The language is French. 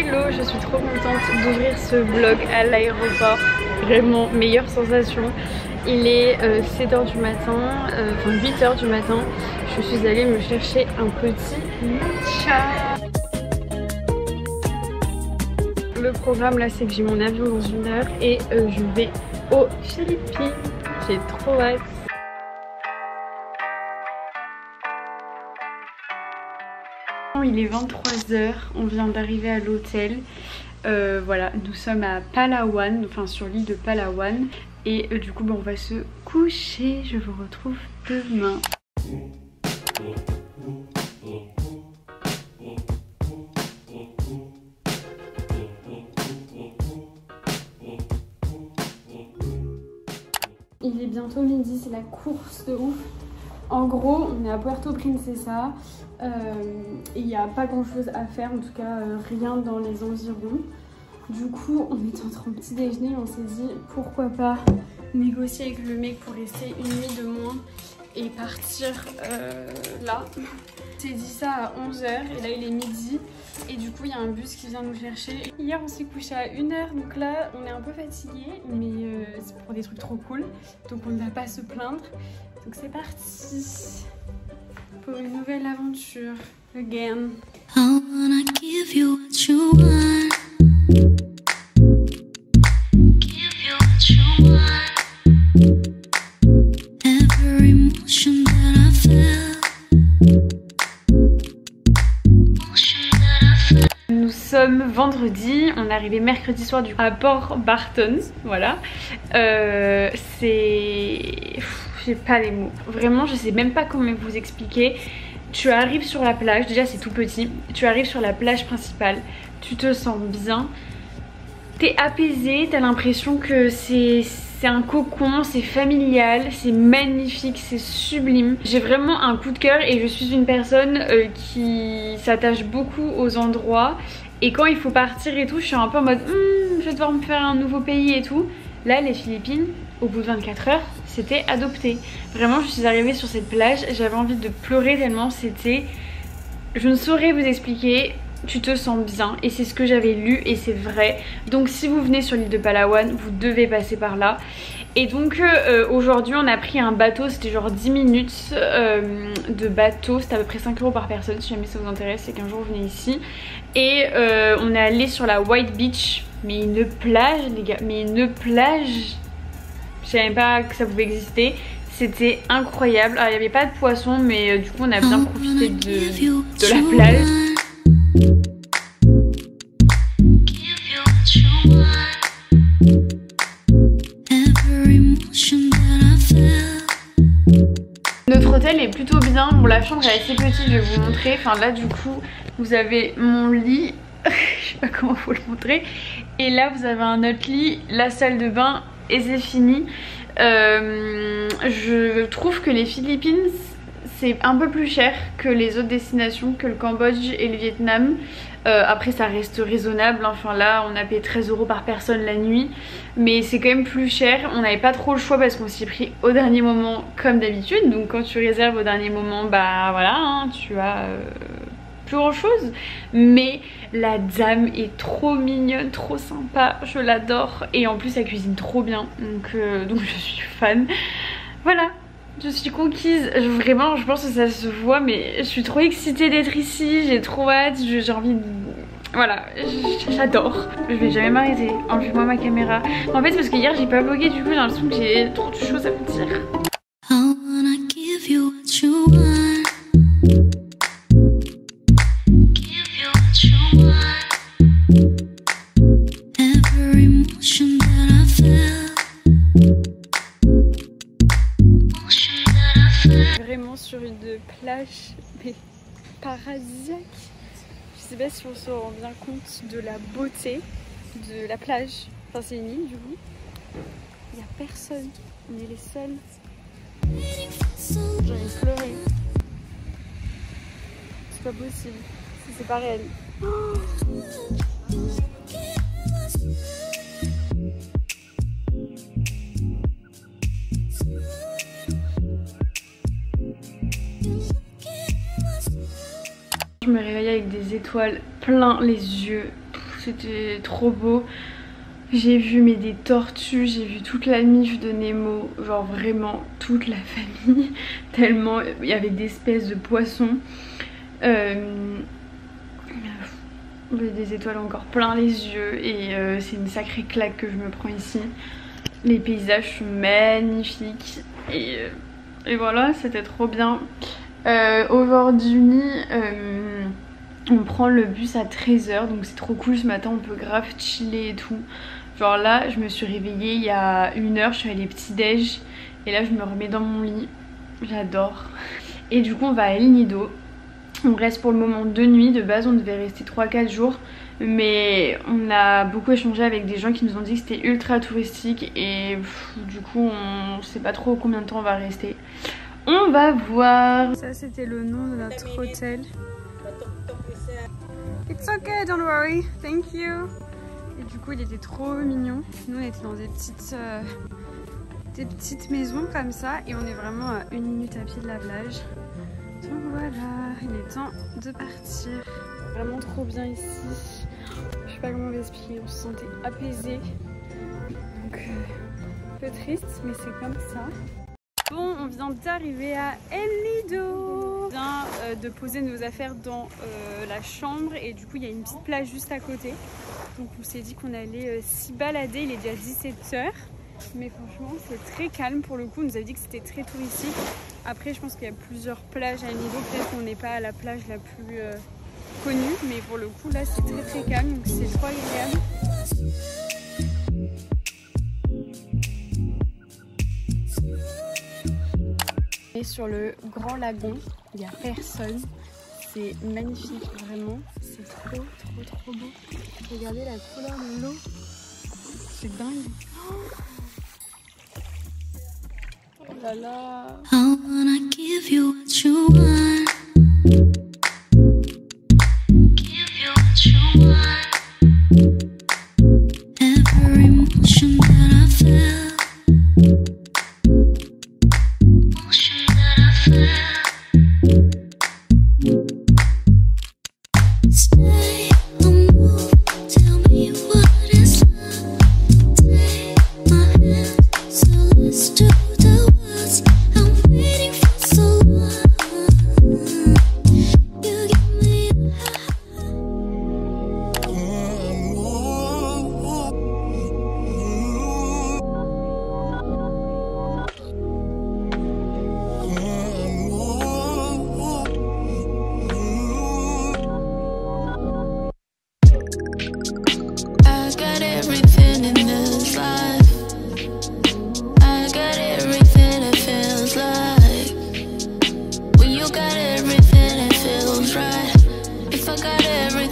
Hello, je suis trop contente d'ouvrir ce vlog à l'aéroport. Vraiment meilleure sensation. Il est 7h du matin, enfin 8h du matin. Je suis allée me chercher un petit matcha. Le programme là, c'est que j'ai mon avion dans 1 heure et je vais aux Philippines. J'ai trop hâte. Il est 23h, on vient d'arriver à l'hôtel. Voilà, nous sommes à Palawan, enfin sur l'île de Palawan. Et du coup, on va se coucher. Je vous retrouve demain. Il est bientôt midi, c'est la course de ouf. En gros, on est à Puerto Princesa. Il n'y a pas grand chose à faire, en tout cas rien dans les environs. Du coup, on est entre un petit déjeuner, on s'est dit pourquoi pas négocier avec le mec pour rester 1 nuit de moins et partir là. On s'est dit ça à 11h et là il est midi et du coup il y a un bus qui vient nous chercher. Hier on s'est couché à 1h, donc là on est un peu fatigué, mais c'est pour des trucs trop cool, donc on ne va pas se plaindre. Donc c'est parti pour une nouvelle aventure. Again. I wanna give you what you want. Give you what you want. Every emotion that I feel. Emotion that I feel. Nous sommes vendredi, on est arrivé mercredi soir à Port Barton, voilà. J'ai pas les mots. Vraiment, je sais même pas comment vous expliquer. Tu arrives sur la plage, déjà c'est tout petit. Tu arrives sur la plage principale, tu te sens bien. T'es apaisé, t'as l'impression que c'est un cocon, c'est familial, c'est magnifique, c'est sublime. J'ai vraiment un coup de cœur et je suis une personne qui s'attache beaucoup aux endroits. Et quand il faut partir et tout, je suis un peu en mode je vais devoir me faire un nouveau pays et tout. Là, les Philippines, au bout de 24 heures, c'était adopté. Vraiment, je suis arrivée sur cette plage, j'avais envie de pleurer tellement c'était... Je ne saurais vous expliquer, tu te sens bien et c'est ce que j'avais lu et c'est vrai. Donc si vous venez sur l'île de Palawan, vous devez passer par là. Et donc aujourd'hui on a pris un bateau, c'était genre 10 minutes de bateau, c'était à peu près 5 € par personne si jamais ça vous intéresse, c'est qu'un jour vous venez ici. Et on est allé sur la White Beach, mais une plage les gars, mais une plage... Je savais même pas que ça pouvait exister. C'était incroyable. Alors il n'y avait pas de poissons, mais du coup on a bien profité de la plage. Notre hôtel est plutôt bien. Bon, la chambre est assez petite, je vais vous montrer. Enfin là du coup vous avez mon lit. Je sais pas comment faut le montrer. Et là vous avez un autre lit, la salle de bain. Et c'est fini. Je trouve que les Philippines c'est un peu plus cher que les autres destinations, que le Cambodge et le Vietnam. Après ça reste raisonnable, enfin là on a payé 13 € par personne la nuit, mais c'est quand même plus cher. On n'avait pas trop le choix parce qu'on s'y est pris au dernier moment comme d'habitude. Donc quand tu réserves au dernier moment, bah voilà hein, tu as plus grand chose. Mais la dame est trop mignonne, trop sympa, je l'adore. Et en plus elle cuisine trop bien, donc je suis fan. Voilà, je suis conquise. Vraiment je pense que ça se voit, mais je suis trop excitée d'être ici. J'ai trop hâte, j'ai envie de... Voilà, j'adore. Je vais jamais m'arrêter. Enlevez-moi ma caméra. En fait parce que hier j'ai pas vlogué, du coup j'ai l'impression que j'ai trop de choses à vous dire. I wanna give you what you want. Vraiment sur une plage mais paradisiaque. Je sais pas si on se rend bien compte de la beauté de la plage. Enfin c'est une île du coup. Il n'y a personne, on est les seuls. J'en ai pleuré. C'est pas possible, c'est pas réel. Oh. Je me réveille avec des étoiles plein les yeux. c'était trop beau. J'ai vu mais des tortues, j'ai vu toute la mif de Nemo, genre vraiment toute la famille, tellement il y avait des espèces de poissons. Des étoiles encore plein les yeux et c'est une sacrée claque que je me prends ici. Les paysages sont magnifiques et voilà, c'était trop bien. Aujourd'hui on prend le bus à 13 h, donc c'est trop cool. Ce matin on peut grave chiller et tout. Genre là je me suis réveillée il y a 1 heure, je suis allée petit déj et là je me remets dans mon lit. J'adore. Et du coup on va à El Nido. On reste pour le moment 2 nuits, de base on devait rester 3-4 jours. Mais on a beaucoup échangé avec des gens qui nous ont dit que c'était ultra touristique et du coup on sait pas trop combien de temps on va rester. On va voir. Ça c'était le nom de notre hôtel. It's okay, don't worry, thank you. Et du coup il était trop mignon. Nous on était dans des petites maisons comme ça et on est vraiment à 1 minute à pied de la plage. Donc voilà, il est temps de partir. Vraiment trop bien ici. Je sais pas comment l'expliquer, on se sentait apaisé. Donc un peu triste mais c'est comme ça. Bon, on vient d'arriver à El Nido. On vient de poser nos affaires dans la chambre et du coup il y a une petite plage juste à côté. Donc on s'est dit qu'on allait s'y balader, il est déjà 17 h. Mais franchement c'est très calme pour le coup, on nous avait dit que c'était très touristique. Après je pense qu'il y a plusieurs plages à El Nido, peut-être qu'on n'est pas à la plage la plus connue. Mais pour le coup là c'est très calme, donc c'est trop agréable. Et sur le grand lagon, il n'y a personne. C'est magnifique, vraiment. C'est trop beau. Regardez la couleur de l'eau. C'est dingue. Oh là là. I wanna give you what you want. Give you what you want. Every emotion that I feel. If I got everything